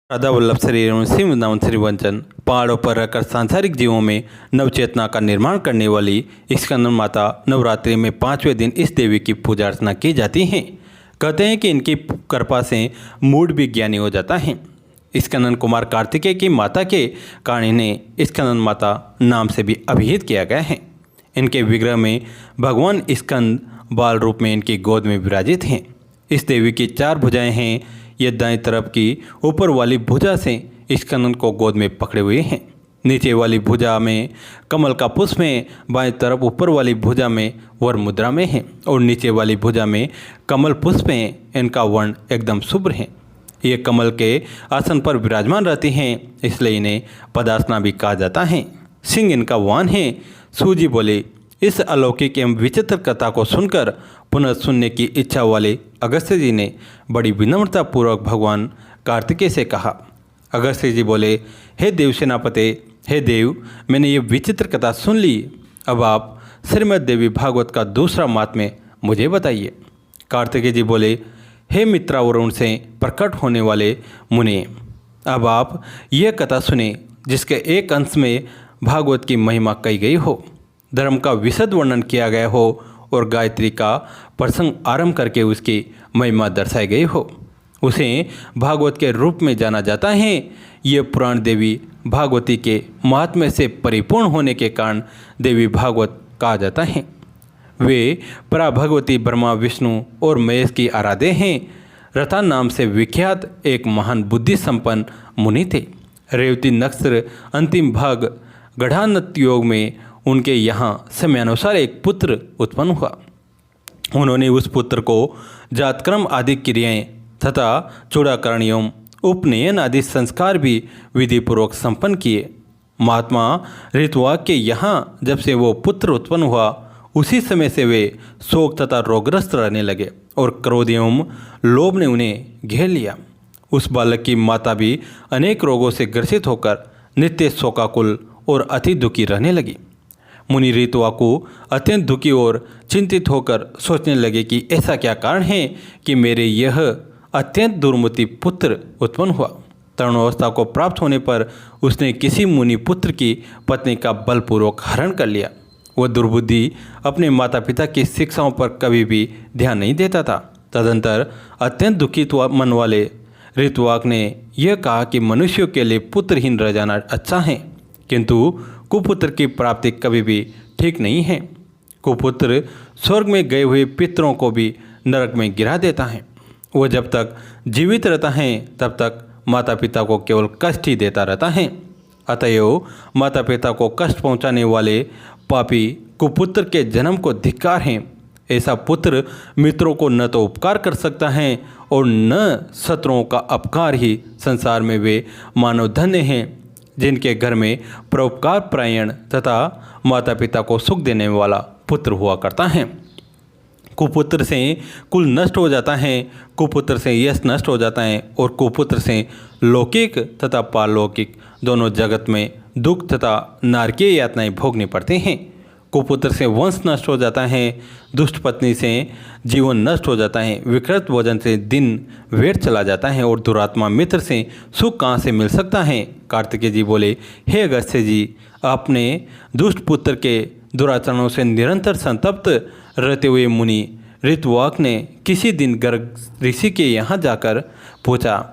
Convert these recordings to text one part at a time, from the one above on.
राधा वल्लभ शरीर श्री वृंदावन श्री वंचन पहाड़ों पर रहकर सांसारिक जीवों में नवचेतना का निर्माण करने वाली स्कंदन माता नवरात्रि में 5वें दिन इस देवी की पूजा अर्चना की जाती है। कहते हैं कि इनकी कृपा से मूड भी ज्ञानी हो जाता है। स्कंदन कुमार कार्तिकेय की माता के कारण इन्हें स्कंदन माता नाम से भी अभिहित किया गया है। इनके विग्रह में भगवान स्कंद बाल रूप में इनकी गोद में विराजित हैं। इस देवी की 4 भुजाएं हैं। ये दाएं तरफ की ऊपर वाली भुजा से स्कंदन को गोद में पकड़े हुए हैं। नीचे वाली भुजा में कमल का पुष्प है। बाएं तरफ ऊपर वाली भुजा में वर मुद्रा में है और नीचे वाली भुजा में कमल पुष्प है। इनका वर्ण एकदम शुभ्र है। ये कमल के आसन पर विराजमान रहती हैं, इसलिए इन्हें पदासना भी कहा जाता है। सिंह इनका वाहन है। सूजी बोले, इस अलौकिक एवं विचित्र कथा को सुनकर पुनः सुनने की इच्छा वाले अगस्त्य जी ने बड़ी विनम्रतापूर्वक भगवान कार्तिकेय से कहा। अगस्त्य जी बोले, हे देव सेनापते, हे देव, मैंने ये विचित्र कथा सुन ली। अब आप श्रीमद् देवी भागवत का दूसरा महात्म्य मुझे बताइए। कार्तिकेय जी बोले, हे मित्रा वरुण से प्रकट होने वाले मुनि, अब आप यह कथा सुने जिसके एक अंश में भागवत की महिमा कही गई हो, धर्म का विशद वर्णन किया गया हो और गायत्री का प्रसंग आरंभ करके उसकी महिमा दर्शाई गई हो। उसे भागवत के रूप में जाना जाता है। ये पुराण देवी भागवती के महात्म्य से परिपूर्ण होने के कारण देवी भागवत कहा जाता है। वे परा भगवती ब्रह्मा विष्णु और महेश की आराध्य हैं। रथा नाम से विख्यात एक महान बुद्धि संपन्न मुनि थे। रेवती नक्षत्र अंतिम भाग गढ़ानत योग में उनके यहाँ समयानुसार एक पुत्र उत्पन्न हुआ। उन्होंने उस पुत्र को जातक्रम आदि क्रियाएं तथा चूड़ाकरण एवं उपनयन आदि संस्कार भी विधिपूर्वक संपन्न किए। महात्मा ऋतुवाक के यहाँ जब से वो पुत्र उत्पन्न हुआ, उसी समय से वे शोक तथा रोगग्रस्त रहने लगे और क्रोध एवं लोभ ने उन्हें घेर लिया। उस बालक की माता भी अनेक रोगों से ग्रसित होकर नित्य शोकाकुल और अति दुखी रहने लगी। मुनि ऋतुवाकु अत्यंत दुखी और चिंतित होकर सोचने लगे कि ऐसा क्या कारण है कि मेरे यह अत्यंत दुर्मति पुत्र उत्पन्न हुआ। तरुणावस्था को प्राप्त होने पर उसने किसी मुनि पुत्र की पत्नी का बलपूर्वक हरण कर लिया। वह दुर्बुद्धि अपने माता पिता की शिक्षाओं पर कभी भी ध्यान नहीं देता था। तदंतर अत्यंत दुखित मन वाले ऋतुवाक ने यह कहा कि मनुष्यों के लिए पुत्रहीन रह जाना अच्छा है, किंतु कुपुत्र की प्राप्ति कभी भी ठीक नहीं है। कुपुत्र स्वर्ग में गए हुए पितरों को भी नरक में गिरा देता है। वो जब तक जीवित रहता है तब तक माता पिता को केवल कष्ट ही देता रहता है। अतएव माता पिता को कष्ट पहुंचाने वाले पापी कुपुत्र के जन्म को धिक्कार है। ऐसा पुत्र मित्रों को न तो उपकार कर सकता है और न शत्रुओं का अपकार ही संसार में वे मानव धन्य हैं जिनके घर में परोपकार परायण तथा माता पिता को सुख देने वाला पुत्र हुआ करता है। कुपुत्र से कुल नष्ट हो जाता है, कुपुत्र से यश नष्ट हो जाता है और कुपुत्र से लौकिक तथा पारलौकिक दोनों जगत में दुख तथा नारकीय यातनाएं भोगनी पड़ती हैं। कुपुत्र से वंश नष्ट हो जाता है, दुष्ट पत्नी से जीवन नष्ट हो जाता है, विकृत भोजन से दिन व्यर्थ चला जाता है और दुरात्मा मित्र से सुख कहाँ से मिल सकता है। कार्तिकेय जी बोले, हे अगस्त्य जी, आपने दुष्ट पुत्र के दुराचरणों से निरंतर संतप्त रहते हुए मुनि ऋतुवाक ने किसी दिन गर्ग ऋषि के यहाँ जाकर पूछा।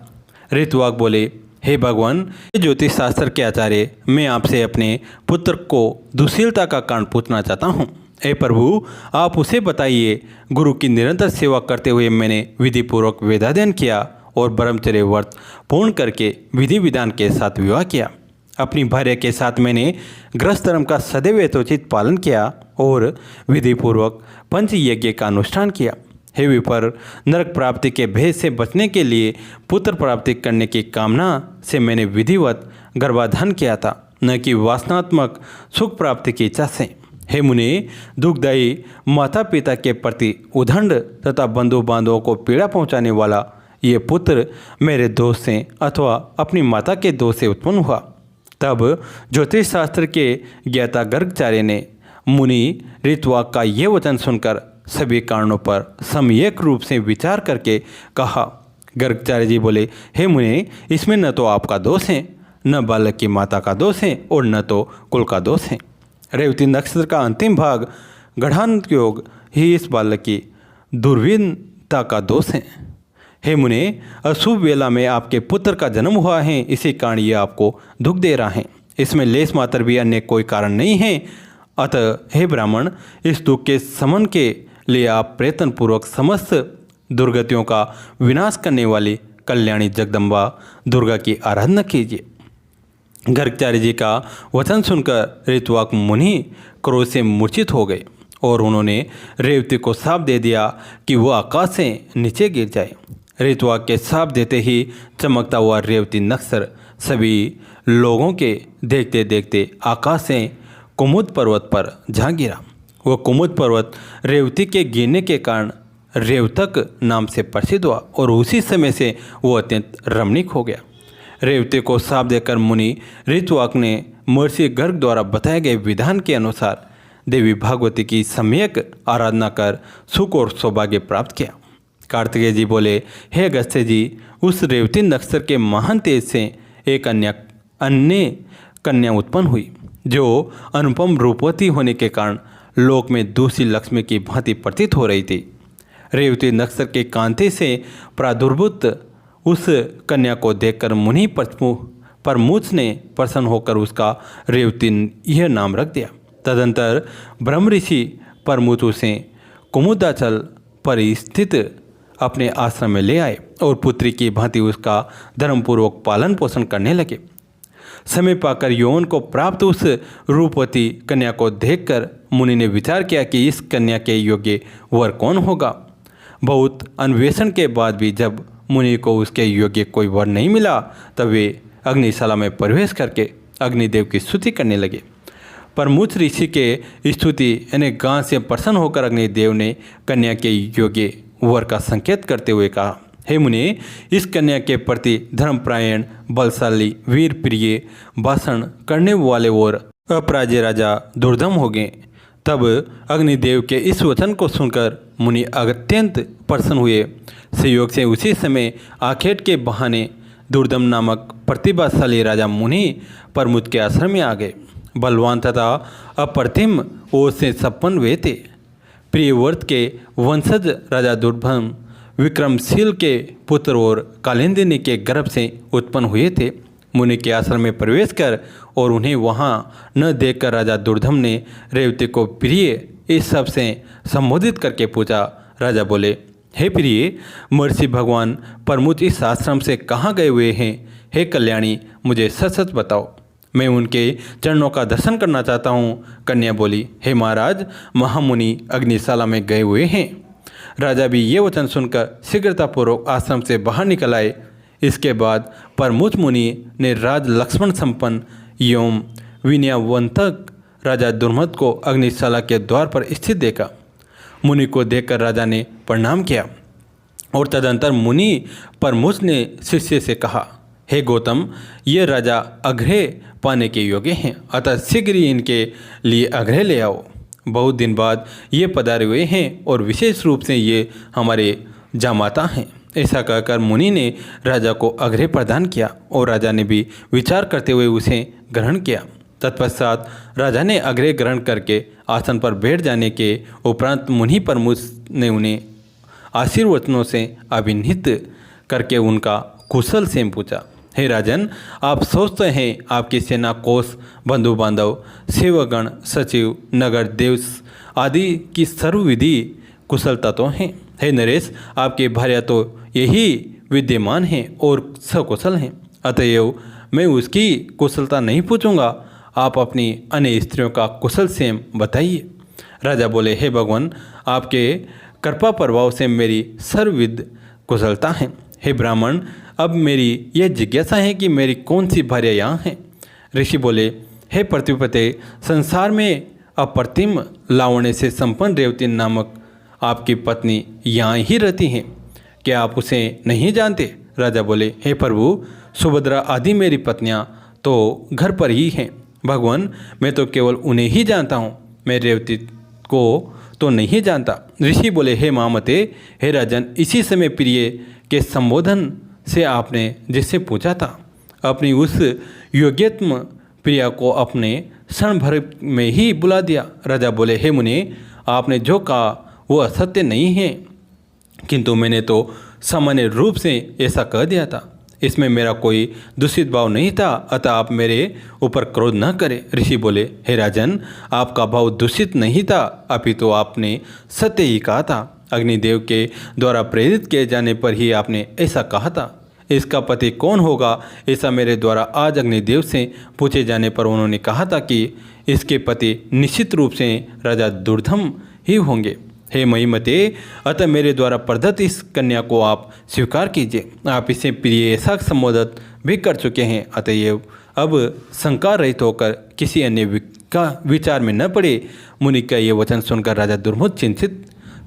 ऋतुवाक बोले, हे भगवान, हे ज्योतिष शास्त्र के आचार्य, मैं आपसे अपने पुत्र को दुशीलता का कारण पूछना चाहता हूँ। हे प्रभु, आप उसे बताइए। गुरु की निरंतर सेवा करते हुए मैंने विधिपूर्वक वेदाध्ययन किया और ब्रह्मचर्य व्रत पूर्ण करके विधि विधान के साथ विवाह किया। अपनी भार्या के साथ मैंने गृहस्थ धर्म का सदैव यथोचित पालन किया और विधिपूर्वक पंच यज्ञ का अनुष्ठान किया। हे विपर, नरक प्राप्ति के भेद से बचने के लिए पुत्र प्राप्ति करने की कामना से मैंने विधिवत गर्भाधान किया था, न कि वासनात्मक सुख प्राप्ति की इच्छा से। हे मुनि, दुखदायी माता पिता के प्रति उदंड तथा बंधु बांधवों को पीड़ा पहुंचाने वाला ये पुत्र मेरे दोष से अथवा अपनी माता के दोष से उत्पन्न हुआ। तब ज्योतिष शास्त्र के ज्ञाता गर्गचार्य ने मुनि ऋतुवाक का ये वचन सुनकर सभी कारणों पर सम्यक रूप से विचार करके कहा गर्गाचार्य जी बोले, हे मुनि, इसमें न तो आपका दोष है, न बालक की माता का दोष है और न तो कुल का दोष है। रेवती नक्षत्र का अंतिम भाग गढ़ांत योग ही इस बालक की दुर्विनता का दोष है। हे मुनि, अशुभ वेला में आपके पुत्र का जन्म हुआ है, इसी कारण ये आपको दुख दे रहा है। इसमें लेस मात्र भी अन्य कोई कारण नहीं है। अतः हे ब्राह्मण, इस दुख के शमन के लिए आप प्रयत्नपूर्वक समस्त दुर्गतियों का विनाश करने वाली कल्याणी जगदम्बा दुर्गा की आराधना कीजिए। गर्गाचार्य जी का वचन सुनकर ऋतुवाक मुनि क्रोध से मूर्छित हो गए और उन्होंने रेवती को शाप दे दिया कि वह आकाश से नीचे गिर जाए। ऋतुवाक के शाप देते ही चमकता हुआ रेवती नक्षत्र सभी लोगों के देखते देखते आकाश से कुमुद पर्वत पर जा गिरा। वह कुमुद पर्वत रेवती के गिरने के कारण रेवतक नाम से प्रसिद्ध हुआ और उसी समय से वो अत्यंत रमणीक हो गया। रेवती को शाप देकर मुनि ऋतुवाक ने महर्षि गर्ग द्वारा बताए गए विधान के अनुसार देवी भागवती की सम्यक आराधना कर सुख और सौभाग्य प्राप्त किया। कार्तिकेय जी बोले, हे अगस्त्य जी, उस रेवती नक्षत्र के महान तेज से एक अन्य कन्या उत्पन्न हुई, जो अनुपम रूपवती होने के कारण लोक में दूसरी लक्ष्मी की भांति प्रतीत हो रही थी। रेवती नक्षत्र के कांति से प्रादुर्भूत उस कन्या को देखकर मुनि परमुच ने प्रसन्न होकर उसका रेवती यह नाम रख दिया। तदंतर ब्रह्म ऋषि परमुच उसे कुमुदाचल पर स्थित अपने आश्रम में ले आए और पुत्री की भांति उसका धर्मपूर्वक पालन पोषण करने लगे। समय पाकर यौवन को प्राप्त उस रूपवती कन्या को देखकर मुनि ने विचार किया कि इस कन्या के योग्य वर कौन होगा। बहुत अन्वेषण के बाद भी जब मुनि को उसके योग्य कोई वर नहीं मिला, तब वे अग्निशाला में प्रवेश करके अग्निदेव की स्तुति करने लगे। परमुच ऋषि के स्तुति यानी गान से प्रसन्न होकर अग्निदेव ने कन्या के योग्य वर का संकेत करते हुए कहा, हे मुनि, इस कन्या के प्रति धर्मपरायण, बलशाली, वीर प्रिय, भाषण करने वाले और अपराजय राजा दुर्दम हो गए। तब अग्निदेव के इस वचन को सुनकर मुनि अत्यंत प्रसन्न हुए। संयोग से उसी समय आखेट के बहाने दुर्दम नामक प्रतिभाशाली राजा मुनि परमुच के आश्रम में आ गए। बलवान तथा अप्रतिम ओर से संपन्न वे थे। प्रियव्रत के वंशज राजा दुर्दम विक्रमशील के पुत्र और कालिंदिनी के गर्भ से उत्पन्न हुए थे। मुनि के आश्रम में प्रवेश कर और उन्हें वहां न देखकर राजा दुर्दम ने रेवती को प्रिय इस सब से संबोधित करके पूछा। राजा बोले, हे प्रिय, महर्षि भगवान परमुच इस आश्रम से कहाँ गए हुए हैं? हे कल्याणी, मुझे सच सच बताओ, मैं उनके चरणों का दर्शन करना चाहता हूँ। कन्या बोली, हे महाराज, महामुनि अग्निशाला में गए हुए हैं। राजा भी ये वचन सुनकर शीघ्रतापूर्वक आश्रम से बाहर निकल आए। इसके बाद परमुच मुनि ने राज लक्ष्मण संपन्न एवं विनयवंतक राजा दुर्मद को अग्निशाला के द्वार पर स्थित देखा। मुनि को देखकर राजा ने प्रणाम किया और तदंतर मुनि परमुच ने शिष्य से कहा, हे गौतम, ये राजा अग्रह पाने के योग्य हैं, अतः शीघ्र ही इनके लिए अग्रह ले आओ। बहुत दिन बाद ये पधारे हुए हैं और विशेष रूप से ये हमारे जामाता हैं। ऐसा कहकर मुनि ने राजा को अग्रह प्रदान किया और राजा ने भी विचार करते हुए उसे ग्रहण किया। तत्पश्चात राजा ने अग्रह ग्रहण करके आसन पर बैठ जाने के उपरांत मुनि परमुच ने उन्हें आशीर्वचनों से अभिनीत करके उनका कुशल से पूछा, हे राजन, आप सोचते हैं आपकी सेना, कोष, बंधु बांधव, सेवगण, सचिव, नगर, देव आदि की सर्वविधि कुशलता तो हैं। हे नरेश, आपकी भार्या तो यही विद्यमान हैं और सकुशल हैं, अतएव मैं उसकी कुशलता नहीं पूछूंगा। आप अपनी अन्य स्त्रियों का कुशल सेम बताइए। राजा बोले, हे भगवान, आपके कृपा प्रभाव से मेरी सर्वविध कुशलता है। हे ब्राह्मण, अब मेरी यह जिज्ञासा है कि मेरी कौन सी भार्या यहाँ हैं? ऋषि बोले, हे पृथ्वीपते, संसार में अप्रतिम लावण्य से संपन्न रेवती नामक आपकी पत्नी यहाँ ही रहती हैं, क्या आप उसे नहीं जानते? राजा बोले, हे प्रभु, सुभद्रा आदि मेरी पत्नियाँ तो घर पर ही हैं। भगवान, मैं तो केवल उन्हें ही जानता हूँ, मैं रेवती को तो नहीं जानता। ऋषि बोले, हे महामते, हे राजन, इसी समय प्रिय के संबोधन से आपने जिससे पूछा था, अपनी उस योग्यतम प्रिया को अपने क्षण भर में ही बुला दिया। राजा बोले, हे मुनि, आपने जो कहा वो असत्य नहीं है, किंतु मैंने तो सामान्य रूप से ऐसा कह दिया था। इसमें मेरा कोई दूषित भाव नहीं था, अतः आप मेरे ऊपर क्रोध न करें। ऋषि बोले, हे राजन, आपका भाव दूषित नहीं था, अपितु आपने सत्य ही कहा था। अग्निदेव के द्वारा प्रेरित किए जाने पर ही आपने ऐसा कहा था। इसका पति कौन होगा, ऐसा मेरे द्वारा आज अग्निदेव से पूछे जाने पर उन्होंने कहा था कि इसके पति निश्चित रूप से राजा दुर्धम ही होंगे। हे महिमते, अतः मेरे द्वारा प्रदत्त इस कन्या को आप स्वीकार कीजिए। आप इसे प्रिय ऐसा संबोधित भी कर चुके हैं, अतएव अब शंका रहित होकर किसी अन्य का विचार में न पड़े। मुनि का ये वचन सुनकर राजा दुर्मुद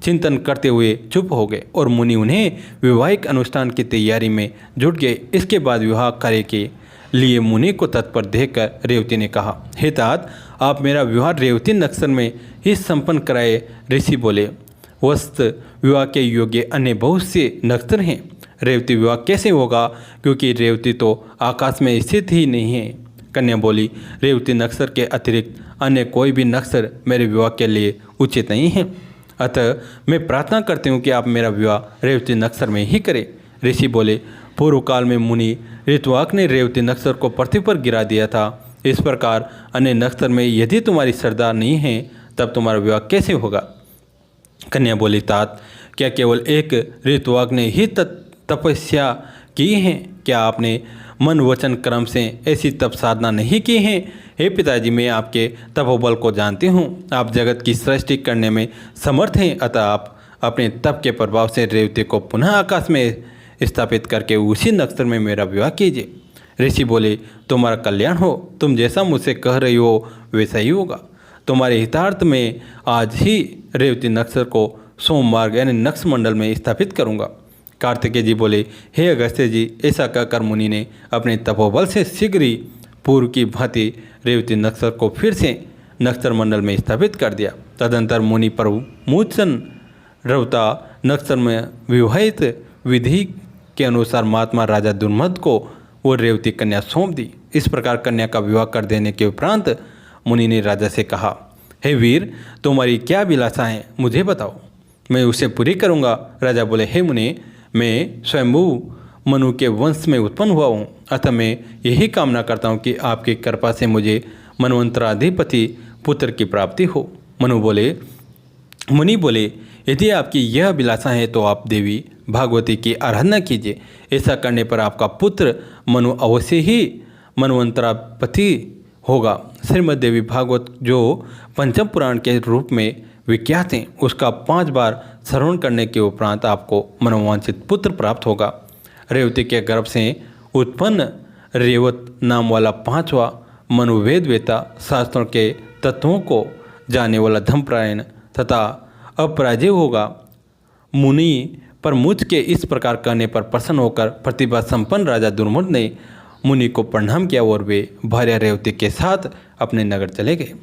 चिंतन करते हुए चुप हो गए और मुनि उन्हें वैवाहिक अनुष्ठान की तैयारी में जुट गए। इसके बाद विवाह कार्य के लिए मुनि को तत्पर देखकर रेवती ने कहा, हे तात, आप मेरा विवाह रेवती नक्षत्र में ही संपन्न कराए। ऋषि बोले, वस्त विवाह के योग्य अन्य बहुत से नक्षत्र हैं, रेवती विवाह कैसे होगा, क्योंकि रेवती तो आकाश में स्थित ही नहीं है। कन्या बोली, रेवती नक्षत्र के अतिरिक्त अन्य कोई भी नक्षत्र मेरे विवाह के लिए उचित नहीं है, अतः मैं प्रार्थना करती हूँ कि आप मेरा विवाह रेवती नक्षत्र में ही करें। ऋषि बोले, पूर्व काल में मुनि ऋतुवाक ने रेवती नक्षत्र को पृथ्वी पर गिरा दिया था। इस प्रकार अन्य नक्षत्र में यदि तुम्हारी श्रद्धा नहीं है, तब तुम्हारा विवाह कैसे होगा। कन्या बोली, तात, क्या केवल एक ऋतुवाक ने ही तपस्या की है? क्या आपने मन वचन क्रम से ऐसी तप साधना नहीं की है? हे पिताजी, मैं आपके तपोबल को जानती हूँ। आप जगत की सृष्टि करने में समर्थ हैं, अतः आप अपने तप के प्रभाव से रेवती को पुनः आकाश में स्थापित करके उसी नक्षत्र में मेरा विवाह कीजिए। ऋषि बोले, तुम्हारा कल्याण हो, तुम जैसा मुझसे कह रही हो वैसा ही होगा। तुम्हारे हितार्थ में आज ही रेवती नक्षत्र को सोमवार यानी नक्ष मंडल में स्थापित करूँगा। कार्तिकेय जी बोले, हे अगस्त्य जी, ऐसा कहकर मुनि ने अपने तपोबल से शीघ्र ही पूर्व की भांति रेवती नक्षत्र को फिर से नक्षत्र मंडल में स्थापित कर दिया। तदंतर मुनि प्रमुचन रवता नक्षत्र में विवाहित विधि के अनुसार महात्मा राजा दुर्मद को वो रेवती कन्या सौंप दी। इस प्रकार कन्या का विवाह कर देने के उपरांत मुनि ने राजा से कहा, हे वीर, तुम्हारी क्या अभिलाषा है, मुझे बताओ, मैं उसे पूरी करूँगा। राजा बोले, हे मुनि, मैं स्वयंभू मनु के वंश में उत्पन्न हुआ हूँ, अतः मैं यही कामना करता हूँ कि आपकी कृपा से मुझे मनवंतराधिपति पुत्र की प्राप्ति हो। मुनि बोले, यदि आपकी यह अभिलाषा है तो आप देवी भागवती की आराधना कीजिए। ऐसा करने पर आपका पुत्र मनु अवश्य ही मनवंतरापति होगा। श्रीमद् देवी भागवत जो पंचम पुराण के रूप में विख्यात हैं, उसका 5 बार श्रवण करने के उपरांत आपको मनोवांछित पुत्र प्राप्त होगा। रेवती के गर्भ से उत्पन्न रेवत नाम वाला 5वां मनुवेद वेता, शास्त्रों के तत्वों को जानने वाला धर्मपरायण तथा अपराजय होगा। मुनि पर मुझ के इस प्रकार कहने पर प्रसन्न होकर प्रतिभा संपन्न राजा दुर्मद ने मुनि को प्रणाम किया और वे भार्या रेवती के साथ अपने नगर चले गए।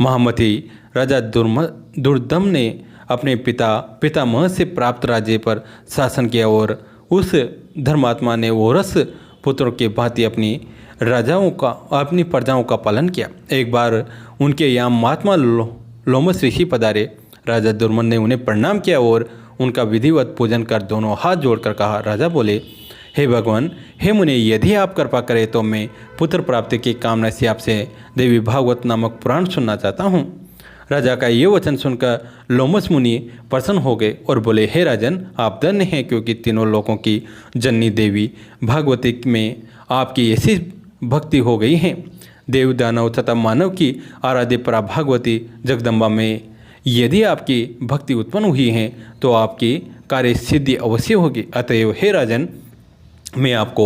महामती राजा दुर्दम ने अपने पितामह से प्राप्त राज्य पर शासन किया और उस धर्मात्मा ने ओरस पुत्रों के भांति अपनी प्रजाओं का पालन किया। एक बार उनके यहाँ महात्मा लोमस ऋषि पधारे। राजा दुर्मद ने उन्हें प्रणाम किया और उनका विधिवत पूजन कर दोनों हाथ जोड़कर कहा। राजा बोले, हे भगवान, हे मुनि, यदि आप कृपा करें तो मैं पुत्र प्राप्ति की कामना से आपसे देवी भागवत नामक पुराण सुनना चाहता हूँ। राजा का ये वचन सुनकर लोमस मुनि प्रसन्न हो गए और बोले, हे राजन, आप धन्य हैं, क्योंकि तीनों लोकों की जननी देवी भागवती में आपकी ऐसी भक्ति हो गई है। देव दानव तथा मानव की आराध्य परा भागवती जगदम्बा में यदि आपकी भक्ति उत्पन्न हुई है तो आपकी कार्य सिद्धि अवश्य होगी। अतएव हे राजन, मैं आपको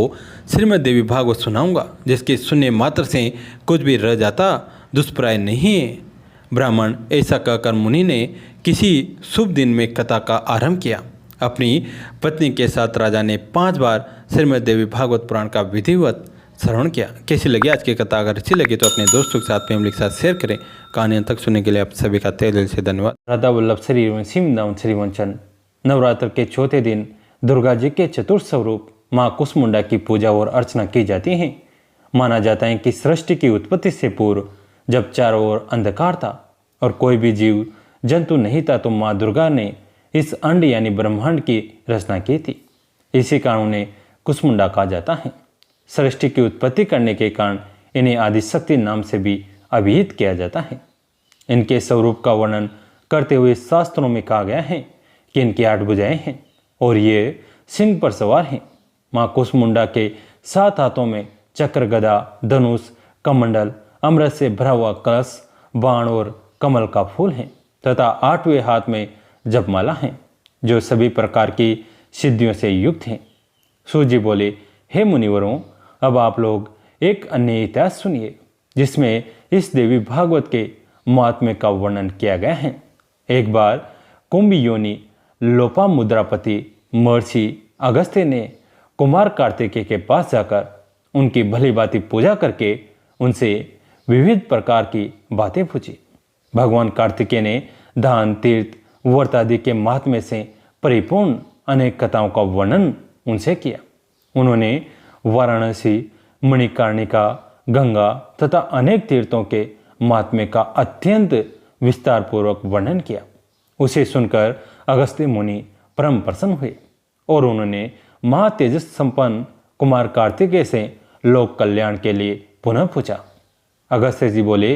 श्रीमद् देवी भागवत सुनाऊंगा, जिसके सुनने मात्र से कुछ भी रह जाता दुष्प्राय नहीं है। ब्राह्मण ऐसा कहकर मुनि ने किसी शुभ दिन में कथा का आरंभ किया। अपनी पत्नी के साथ राजा ने 5 बार श्रीमद् देवी भागवत पुराण का विधिवत श्रवण किया। कैसी लगी आज की कथा? अगर अच्छी लगी तो अपने दोस्तों के साथ, फैमिली के साथ शेयर करें। कहानी अंत तक सुनने के लिए आप सभी का तहे दिल से धन्यवाद। राधा वल्लभ श्री वृंदावन श्री वंचन। नवरात्र के चौथे दिन दुर्गा जी के चतुर्थ स्वरूप माँ कुसमुंडा की पूजा और अर्चना की जाती है। माना जाता है कि सृष्टि की उत्पत्ति से पूर्व जब चारों ओर अंधकार था और कोई भी जीव जंतु नहीं था, तो माँ दुर्गा ने इस अंड यानी ब्रह्मांड की रचना की थी। इसी कारण उन्हें कुसमुंडा कहा जाता है। सृष्टि की उत्पत्ति करने के कारण इन्हें आदिशक्ति नाम से भी अभिहित किया जाता है। इनके स्वरूप का वर्णन करते हुए शास्त्रों में कहा गया है कि इनकी 8 भुजाएं हैं और ये सिंह पर सवार हैं। माँ कुसमुंडा के 7 हाथों में चक्र, गदा, धनुष, कमंडल, अमृत से भरा हुआ कलश, बाण और कमल का फूल है तथा 8वें हाथ में जपमाला है जो सभी प्रकार की सिद्धियों से युक्त हैं। सूत जी बोले, हे मुनिवरों, अब आप लोग एक अन्य इतिहास सुनिए जिसमें इस देवी भागवत के महात्म्य का वर्णन किया गया है। एक बार कुंभी योनि लोपामुद्रापति महर्षि अगस्त्य ने कुमार कार्तिकेय के पास जाकर उनकी भली भांति पूजा करके उनसे विविध प्रकार की बातें पूछी। भगवान कार्तिकेय ने दान, तीर्थ, व्रत आदि के महात्म्य से परिपूर्ण अनेक कथाओं का वर्णन उनसे किया। उन्होंने वाराणसी, मणिकर्णिका, गंगा तथा अनेक तीर्थों के महात्म्य का अत्यंत विस्तार पूर्वक वर्णन किया। उसे सुनकर अगस्त्य मुनि परम प्रसन्न हुए और उन्होंने महातेजस संपन्न कुमार कार्तिकेय से लोक कल्याण के लिए पुनः पूछा। अगस्त्य जी बोले,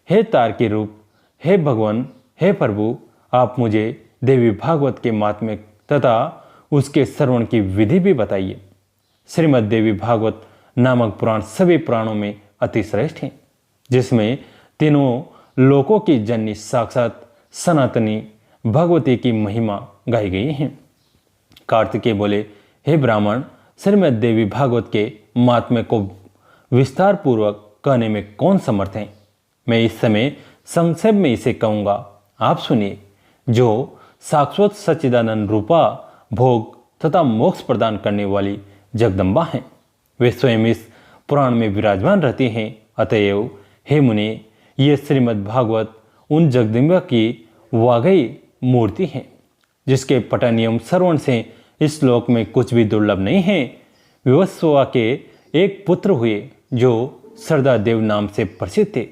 हे तारकी रूप, हे भगवान, हे प्रभु, आप मुझे देवी भागवत के महात्म्य तथा उसके श्रवण की विधि भी बताइए। श्रीमद् देवी भागवत नामक पुराण सभी पुराणों में अति श्रेष्ठ है, जिसमें तीनों लोकों की जननी साक्षात सनातनी भगवती की महिमा गाई गई है। कार्तिकेय बोले, हे ब्राह्मण, श्रीमद् देवी भागवत के महात्म्य को विस्तार पूर्वक कहने में कौन समर्थ है? मैं इस समय संक्षेप में इसे कहूँगा, आप सुनिए। जो शाश्वत सच्चिदानंद रूपा भोग तथा मोक्ष प्रदान करने वाली जगदम्बा हैं, वे स्वयं इस पुराण में विराजमान रहती हैं। अतएव हे मुनि, ये श्रीमद् भागवत उन जगदम्बा की वाकई मूर्ति है जिसके पठन एवं श्रवण से इस श्लोक में कुछ भी दुर्लभ नहीं है। विवस्वा के एक पुत्र हुए जो सरदादेव नाम से प्रसिद्ध थे।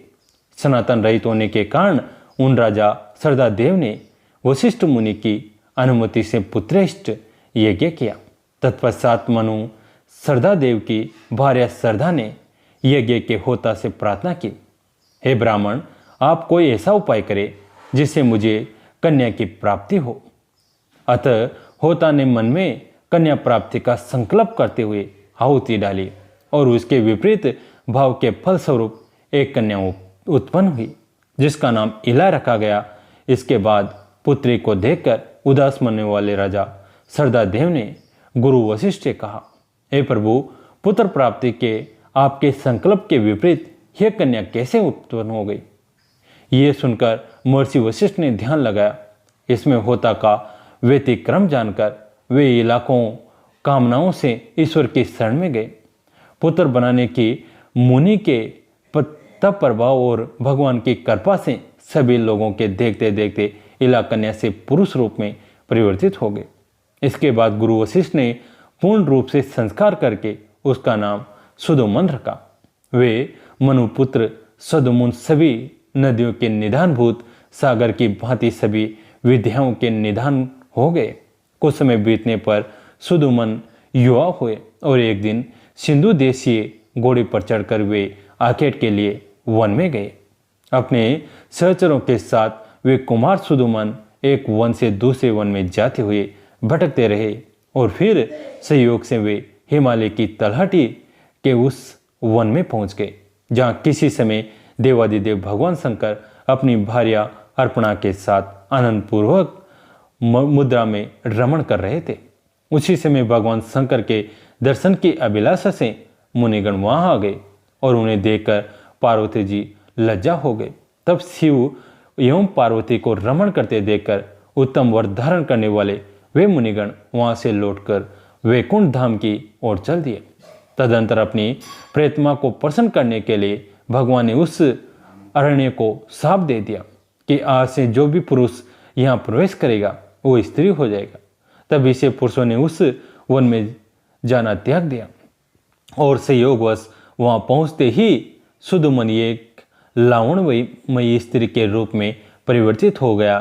सनातन रहित होने के कारण उन राजा सरदादेव ने वशिष्ठ मुनि की अनुमति से पुत्रेष्ट यज्ञ किया। तत्पश्चात मनु सरदादेव की भार्या सरदा ने यज्ञ के होता से प्रार्थना की, हे ब्राह्मण, आप कोई ऐसा उपाय करें जिससे मुझे कन्या की प्राप्ति हो। अतः होता ने मन में कन्या प्राप्ति का संकल्प करते हुए आहुति डाली और उसके विपरीत भाव के फलस्वरूप एक कन्या उत्पन्न हुई जिसका नाम इला रखा गया। इसके बाद पुत्री को देखकर उदास मनने वाले राजा सरदादेव ने गुरु वशिष्ठ से कहा, हे प्रभु, पुत्र प्राप्ति के आपके संकल्प के विपरीत यह कन्या कैसे उत्पन्न हो गई? ये सुनकर महर्षि वशिष्ठ ने ध्यान लगाया। इसमें होता का व्यतिक्रम जानकर वे इलाकों कामनाओं से ईश्वर की शरण में गए। पुत्र बनाने की मुनि के तप प्रभाव और भगवान की कृपा से सभी लोगों के देखते देखते इला कन्या से पुरुष रूप में परिवर्तित हो गए। इसके बाद गुरु वशिष्ठ ने पूर्ण रूप से संस्कार करके उसका नाम सुदुमन रखा। वे मनुपुत्र सुदुमन सभी नदियों के निधानभूत सागर की भांति सभी विद्याओं के निधान हो गए। कुछ समय बीतने पर सुदुमन युवा हुए और एक दिन सिंधु देशीय घोड़े पर चढ़कर वे आखेट के लिए वन में गए। अपने सहचरों के साथ वे कुमार सुदुमन एक वन से दूसरे वन में जाते हुए भटकते रहे और फिर संयोग से वे हिमालय की तलहटी के उस वन में पहुंच गए जहां किसी समय देवादिदेव भगवान शंकर अपनी भार्या अर्पणा के साथ आनंदपूर्वक मुद्रा में रमण कर रहे थे। उसी समय भगवान शंकर के दर्शन की अभिलाषा से मुनिगण वहां आ गए और उन्हें देखकर पार्वती जी लज्जा हो गए। तब शिव एवं पार्वती को रमण करते देखकर उत्तम वर धारण करने वाले वे मुनिगण वहां से लौटकर वैकुंठ धाम की ओर चल दिए। तदंतर अपनी प्रेतमा को प्रसन्न करने के लिए भगवान ने उस अरण्य को शाप दे दिया कि आज से जो भी पुरुष यहाँ प्रवेश करेगा वो स्त्री हो जाएगा। तभी से पुरुषों ने उस वन में जाना त्याग दिया और संयोगवश वहाँ पहुँचते ही सुदुमन एक लावण्यमयी स्त्री के रूप में परिवर्तित हो गया।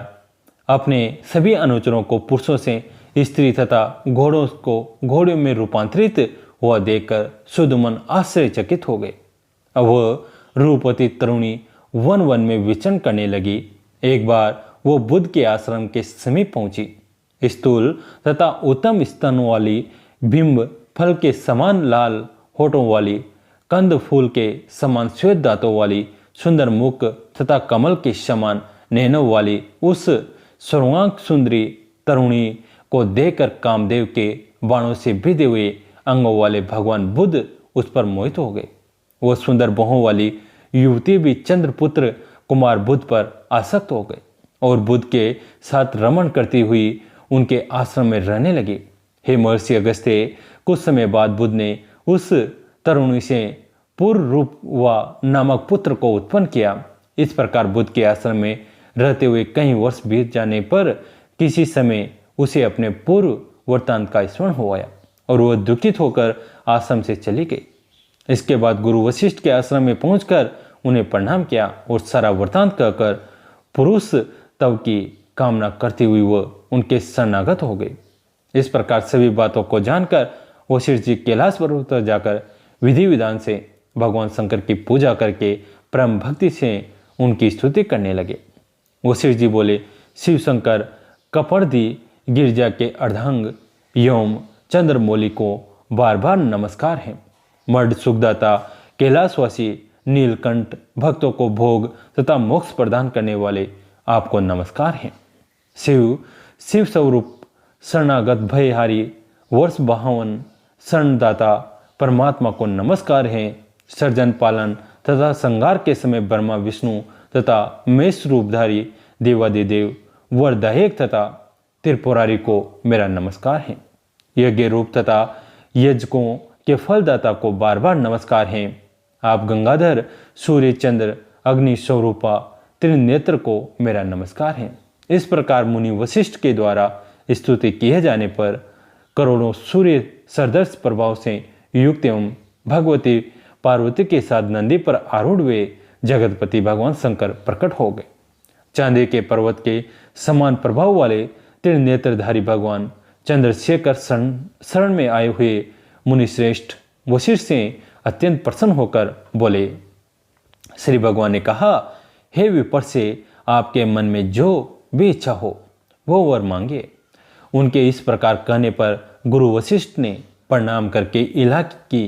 अपने सभी अनुचरों को पुरुषों से स्त्री तथा घोड़ों में रूपांतरित हुआ देखकर सुदुमन आश्चर्यचकित हो गए। अब वह रूपवती तरुणी वन वन में विचरण करने लगी। एक बार वो बुद्ध के आश्रम के समीप पहुंची। स्थूल तथा उत्तम स्तन वाली, बिंब फल के समान लाल होठों वाली, कंद फूल के समान श्वेत दांतों वाली, सुंदर मुख तथा कमल के समान नैनों वाली उस सर्वांग सुंदरी तरुणी को देखकर कामदेव के बाणों से भिदे हुए अंगों वाले भगवान बुद्ध उस पर मोहित हो गए। वह सुंदर बाहों वाली युवती भी चंद्रपुत्र कुमार बुद्ध पर आसक्त हो गए और बुद्ध के साथ रमण करती हुई उनके आश्रम में रहने लगी। हे महर्षि अगस्त्य, कुछ समय बाद बुद्ध ने उस तरुणी से पूर्व रूप व नामक पुत्र को उत्पन्न किया। इस प्रकार बुद्ध के आश्रम में रहते हुए कई वर्ष बीत जाने पर किसी समय उसे अपने पूर्व वृत्तांत का स्मरण हो आया और वह दुखित होकर आश्रम से चली गई। इसके बाद गुरु वशिष्ठ के आश्रम में पहुंचकर उन्हें प्रणाम किया और सारा वृत्तांत कहकर पुरुष तव की कामना करती हुई वह उनके शरणागत हो गई। इस प्रकार सभी बातों को जानकर वशिष्ठ जी कैलाश पर्वत पर जाकर विधि विधान से भगवान शंकर की पूजा करके परम भक्ति से उनकी स्तुति करने लगे। वशिष्ठ जी बोले, शिव शंकर कपर्दी गिरजा के अर्धांग यौम चंद्रमौली को बार बार नमस्कार है। मर्द सुखदाता कैलाशवासी नीलकंठ भक्तों को भोग तथा मोक्ष प्रदान करने वाले आपको नमस्कार है। शिव स्वरूप शरणागत भयहारी वर्ष 52 शरणदाता परमात्मा को नमस्कार है। सर्जन पालन तथा संहार के समय ब्रह्मा विष्णु तथा मेष रूपधारी देवादिदेव वरदायक तथा त्रिपुरारी को मेरा नमस्कार है। यज्ञ रूप तथा यज्ञों के फलदाता को बार बार नमस्कार है। आप गंगाधर सूर्य चंद्र अग्नि स्वरूपा त्रिनेत्र को मेरा नमस्कार है। इस प्रकार मुनि वशिष्ठ के द्वारा स्तुति किए जाने पर करोड़ों सूर्य सरदर्श प्रभाव से युक्त एवं भगवती पार्वती के साथ नंदी पर आरूढ़ हुए जगतपति भगवान शंकर प्रकट हो गए। चांदी के पर्वत के समान प्रभाव वाले त्रिनेत्रधारी भगवान चंद्रशेखर शरण में आए हुए मुनिश्रेष्ठ वशिष्ठ से अत्यंत प्रसन्न होकर बोले। श्री भगवान ने कहा, हे विपर से आपके मन में जो भी इच्छा हो वो वर मांगे। उनके इस प्रकार कहने पर गुरु वशिष्ठ ने प्रणाम करके इलाह की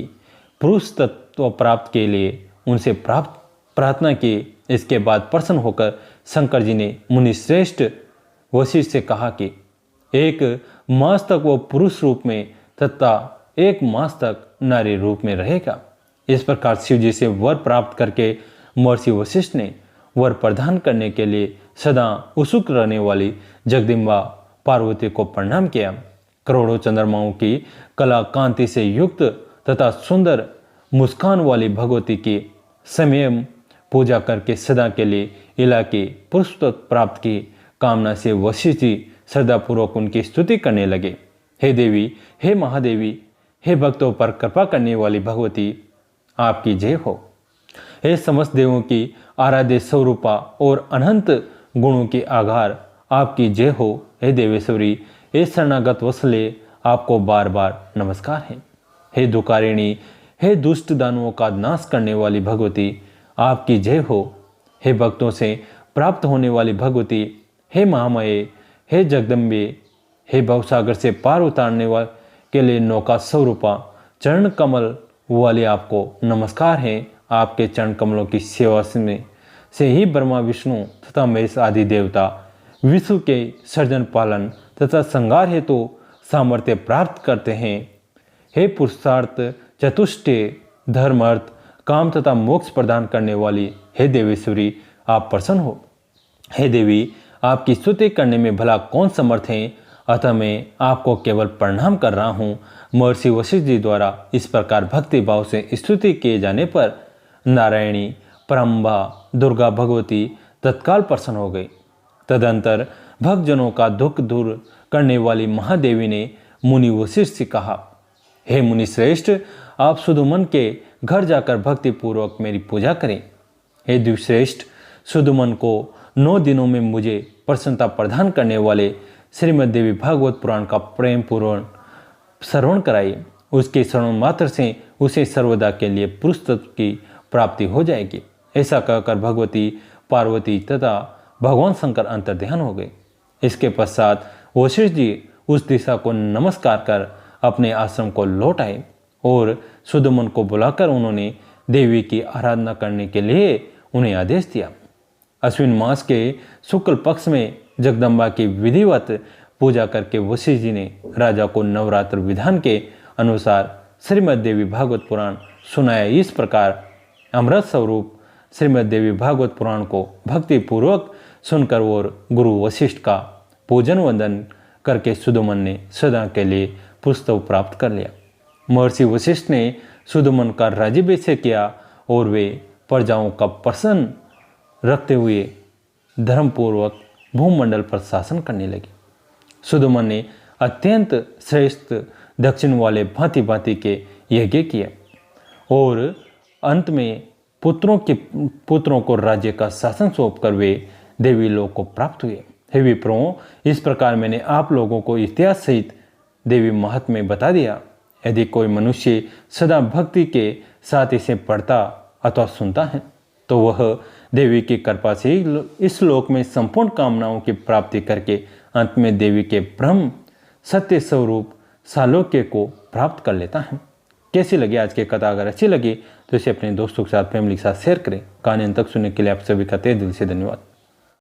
पुरुष तत्व प्राप्त के लिए उनसे प्रार्थना की। इसके बाद प्रसन्न होकर शंकर जी ने मुनिश्रेष्ठ वशिष्ठ से कहा कि एक मास तक वो पुरुष रूप में तथा एक मास तक नारी रूप में रहेगा। इस प्रकार शिव जी से वर प्राप्त करके महर्षि वशिष्ठ ने वर प्रदान करने के लिए सदा उत्सुक रहने वाली जगदम्बा पार्वती को प्रणाम किया। करोड़ों चंद्रमाओं की कला कांति से युक्त तथा सुंदर मुस्कान वाली भगवती की समय पूजा करके सदा के लिए इला की पुरुष प्राप्त की कामना से वशिष्ठ जी श्रद्धापूर्वक उनकी स्तुति करने लगे। हे देवी, हे महादेवी, हे भक्तों पर कृपा करने वाली भगवती, आपकी जय हो। हे समस्त देवों की आराध्य स्वरूपा और अनंत गुणों की आधार, आपकी जय हो। हे देवेश्वरी, हे शरणागत वत्सले, आपको बार बार नमस्कार है। हे दुकारिणी, हे दुष्ट दानवों का नाश करने वाली भगवती, आपकी जय हो। हे भक्तों से प्राप्त होने वाली भगवती, हे महामये, हे जगदम्बे, हे भवसागर से पार उतारने के लिए नौका स्वरूपा चरण कमल वाले आपको नमस्कार है। आपके चरण कमलों की सेवा से ही ब्रह्मा विष्णु तथा महेश आदि देवता विश्व के सर्जन पालन तथा संहार हेतु सामर्थ्य प्राप्त करते हैं। हे पुरुषार्थ चतुष्टय धर्म अर्थ काम तथा मोक्ष प्रदान करने वाली हे देवेश्वरी, आप प्रसन्न हो। हे देवी, आपकी स्तुति करने में भला कौन समर्थ है। अतः मैं आपको केवल प्रणाम कर रहा हूँ। महर्षि वशिष्ठ जी द्वारा इस प्रकार भक्ति भाव से स्तुति किए जाने पर नारायणी, परम्बा, दुर्गा भगवती तत्काल प्रसन्न हो गई। तदंतर भक्तजनों का दुख दूर करने वाली महादेवी ने मुनि वशिष्ठ से कहा, हे मुनि श्रेष्ठ, आप सुदुमन के घर जाकर भक्ति पूर्वक मेरी पूजा करें। हे द्विश्रेष्ठ, सुदुमन को 9 दिनों में मुझे प्रसन्नता प्रदान करने वाले श्रीमद् देवी भागवत पुराण का प्रेम पूर्वक श्रवण कराइए। उसके श्रवण मात्र से उसे सर्वदा के लिए पुरुष तत्व की प्राप्ति हो जाएगी। ऐसा कहकर भगवती, पार्वती तथा भगवान शंकर अंतर्ध्यान हो गए। इसके पश्चात वशिष्ठ जी उस दिशा को नमस्कार कर अपने आश्रम को लौट आए और सुदुमन को बुलाकर उन्होंने देवी की आराधना करने के लिए उन्हें आदेश दिया। अश्विन मास के शुक्ल पक्ष में जगदम्बा की विधिवत पूजा करके वशिष्ठ जी ने राजा को नवरात्र विधान के अनुसार श्रीमद् देवी भागवत पुराण सुनाया। इस प्रकार अमृत स्वरूप श्रीमद् देवी भागवत पुराण को भक्ति पूर्वक सुनकर और गुरु वशिष्ठ का पूजन वंदन करके सुदुमन ने सदा के लिए पुस्तक प्राप्त कर लिया। महर्षि वशिष्ठ ने सुदुमन का राज्याभिषेक किया और वे प्रजाओं का प्रसन्न रखते हुए धर्मपूर्वक भूमंडल पर शासन करने लगे। सुदुमन ने अत्यंत श्रेष्ठ दक्षिण वाले भांति भांति के यज्ञ किए और अंत में पुत्रों को राज्य का शासन सौंपकर वे देवी लोक को प्राप्त हुए। हे विप्रों, इस प्रकार मैंने आप लोगों को इतिहास सहित देवी महत्व बता दिया। यदि कोई मनुष्य सदा भक्ति के साथ इसे पढ़ता अथवा सुनता है तो वह देवी की कृपा से इस लोक में संपूर्ण कामनाओं की प्राप्ति करके अंत में देवी के ब्रह्म सत्य स्वरूप सालोक्य को प्राप्त कर लेता है। कैसी लगी आज की कथा? अगर अच्छी लगी तो इसे अपने दोस्तों के साथ, फैमिली के साथ शेयर करें। कहानी अंत तक सुनने के लिए आप सभी का तहे दिल से धन्यवाद।